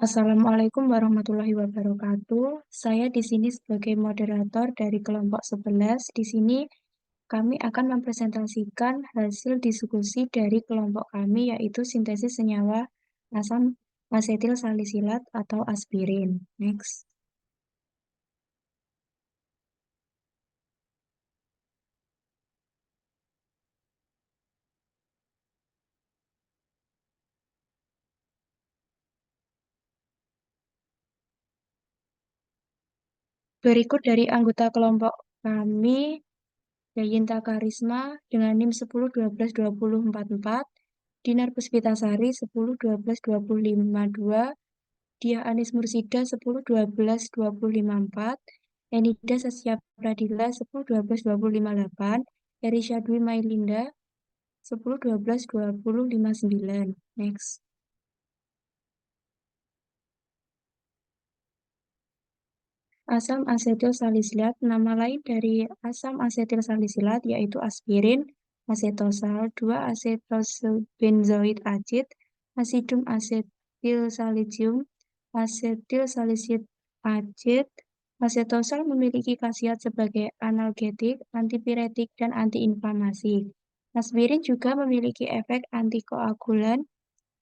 Assalamualaikum warahmatullahi wabarakatuh. Saya di sini sebagai moderator dari kelompok 11. Di sini kami akan mempresentasikan hasil diskusi dari kelompok kami, yaitu sintesis senyawa asam asetil salisilat atau aspirin. Next. Berikut dari anggota kelompok kami, Yayinta Karisma dengan NIM 10 12 20 44, Dinar Puspitasari 10 12 20 52, Dia Anis Mursida 10 12 20 54, Enida Sasya Pradila 10 12 20 58, Eri Syadwi Mailinda 10 12 20 59. Next. Asam asetil salisilat, nama lain dari asam asetil salisilat yaitu aspirin, asetosal, 2-asetobenzoid acid, asidum asetil salicium, asetil salisit acid. Asetosal memiliki khasiat sebagai analgetik, antipiretik, dan antiinflamasi. Aspirin juga memiliki efek antikoagulan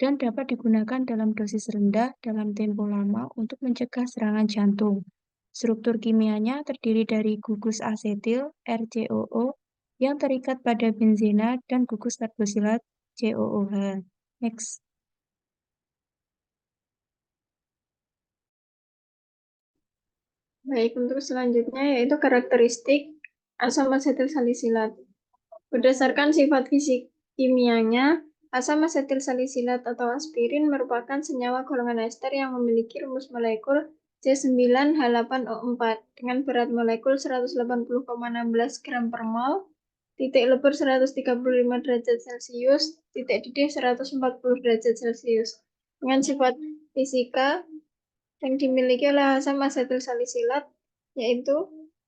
dan dapat digunakan dalam dosis rendah dalam tempo lama untuk mencegah serangan jantung. Struktur kimianya terdiri dari gugus asetil, RCOO, yang terikat pada benzena dan gugus karbosilat, COOH. Next. Baik, untuk selanjutnya yaitu karakteristik asam asetil salisilat. Berdasarkan sifat fisik kimianya, asam asetil salisilat atau aspirin merupakan senyawa golongan ester yang memiliki rumus molekul C9H8O4 dengan berat molekul 180,16 gram per mol, titik lebur 135 derajat Celcius, titik didih 140 derajat Celcius. Dengan sifat fisika yang dimiliki oleh asam asetil salisilat, yaitu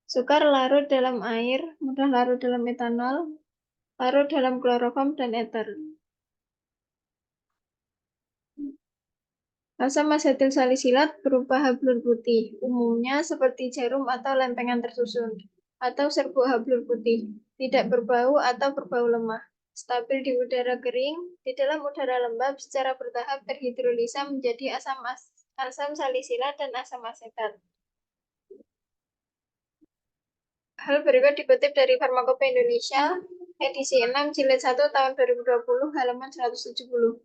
sukar larut dalam air, mudah larut dalam etanol, larut dalam kloroform dan eter. Asam asetil salisilat berupa hablur putih, umumnya seperti jarum atau lempengan tersusun, atau serbuk hablur putih, tidak berbau atau berbau lemah, stabil di udara kering, di dalam udara lembab secara bertahap terhidrolisa menjadi asam salisilat dan asam asetat. Hal berikut dikutip dari Farmakope Indonesia, edisi 6, jilid 1, tahun 2020, halaman 170.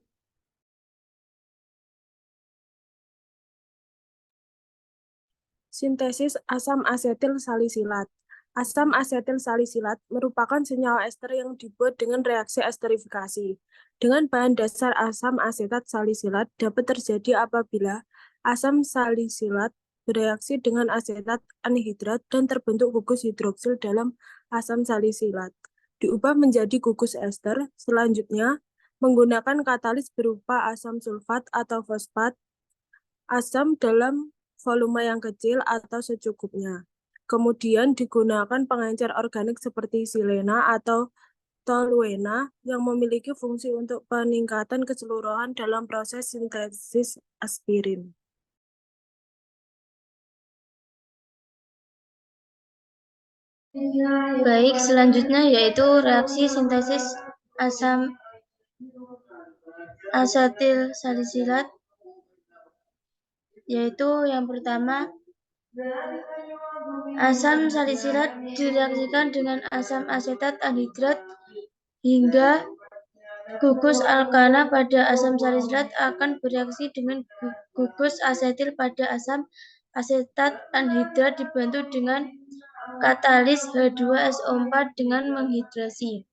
Sintesis asam asetil salisilat. Asam asetil salisilat merupakan senyawa ester yang dibuat dengan reaksi esterifikasi. Dengan bahan dasar asam asetat salisilat dapat terjadi apabila asam salisilat bereaksi dengan asetat anhidrat dan terbentuk gugus hidroksil dalam asam salisilat. Diubah menjadi gugus ester, selanjutnya menggunakan katalis berupa asam sulfat atau fosfat, asam dalam volume yang kecil atau secukupnya. Kemudian digunakan pengencer organik seperti silena atau toluena yang memiliki fungsi untuk peningkatan keseluruhan dalam proses sintesis aspirin. Baik, selanjutnya yaitu reaksi sintesis asam asetil salisilat, yaitu yang pertama, asam salisilat direaksikan dengan asam asetat anhidrat hingga gugus alkana pada asam salisilat akan bereaksi dengan gugus asetil pada asam asetat anhidrat dibantu dengan katalis H2SO4 dengan menghidrasi.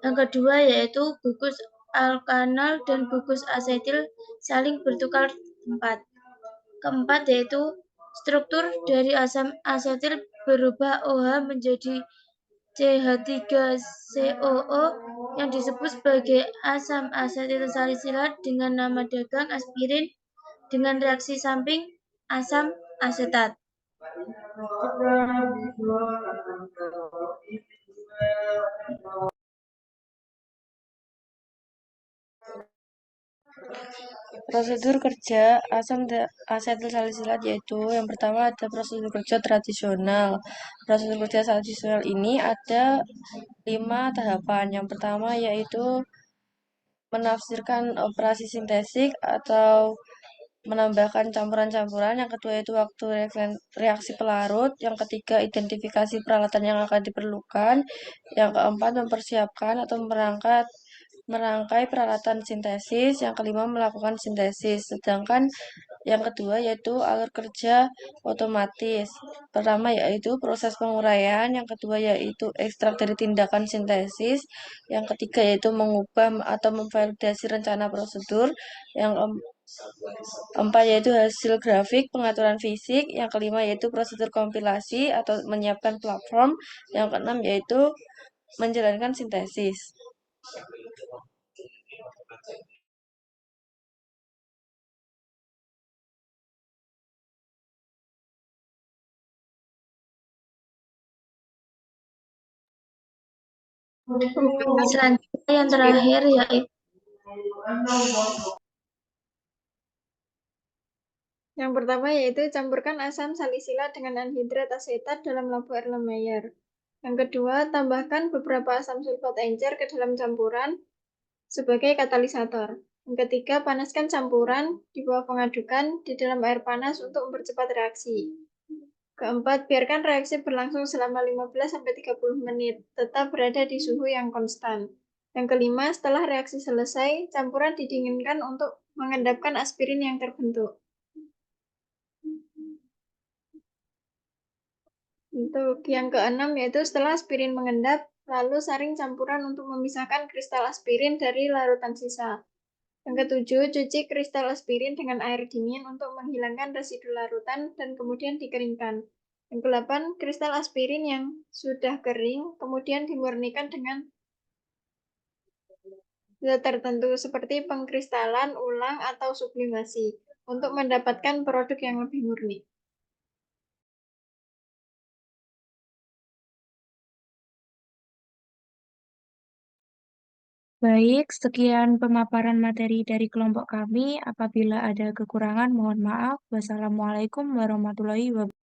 Yang kedua yaitu gugus alkanal dan gugus asetil saling bertukar tempat. Keempat yaitu struktur dari asam asetil berubah OH menjadi CH3COO yang disebut sebagai asam asetil salisilat dengan nama dagang aspirin dengan reaksi samping asam asetat. Prosedur kerja asam asetilsalisilat yaitu yang pertama ada prosedur kerja tradisional. Prosedur kerja tradisional ini ada 5 tahapan. Yang pertama yaitu menafsirkan operasi sintetik atau menambahkan campuran-campuran. Yang kedua itu waktu reaksi pelarut. Yang ketiga identifikasi peralatan yang akan diperlukan. Yang keempat mempersiapkan atau merangkai peralatan sintesis. Yang kelima melakukan sintesis. Sedangkan yang kedua yaitu alur kerja otomatis. Pertama yaitu proses penguraian, yang kedua yaitu ekstrak dari tindakan sintesis, yang ketiga yaitu mengubah atau memvalidasi rencana prosedur, yang keempat yaitu hasil grafik pengaturan fisik, yang kelima yaitu prosedur kompilasi atau menyiapkan platform, yang keenam yaitu menjalankan sintesis. Selanjutnya yang terakhir yaitu Yang pertama yaitu campurkan asam salisilat dengan anhidrat asetat dalam lampu Erlenmeyer. Yang kedua, tambahkan beberapa asam sulfat encer ke dalam campuran sebagai katalisator. Yang ketiga, panaskan campuran di bawah pengadukan di dalam air panas untuk mempercepat reaksi. Keempat, biarkan reaksi berlangsung selama 15-30 menit, tetap berada di suhu yang konstan. Yang kelima, setelah reaksi selesai, campuran didinginkan untuk mengendapkan aspirin yang terbentuk. Untuk yang keenam yaitu setelah aspirin mengendap, lalu saring campuran untuk memisahkan kristal aspirin dari larutan sisa. Yang ketujuh, cuci kristal aspirin dengan air dingin untuk menghilangkan residu larutan dan kemudian dikeringkan. Yang kedelapan, kristal aspirin yang sudah kering kemudian dimurnikan dengan zat tertentu seperti pengkristalan ulang atau sublimasi untuk mendapatkan produk yang lebih murni. Baik, sekian pemaparan materi dari kelompok kami. Apabila ada kekurangan, mohon maaf. Wassalamualaikum warahmatullahi wabarakatuh.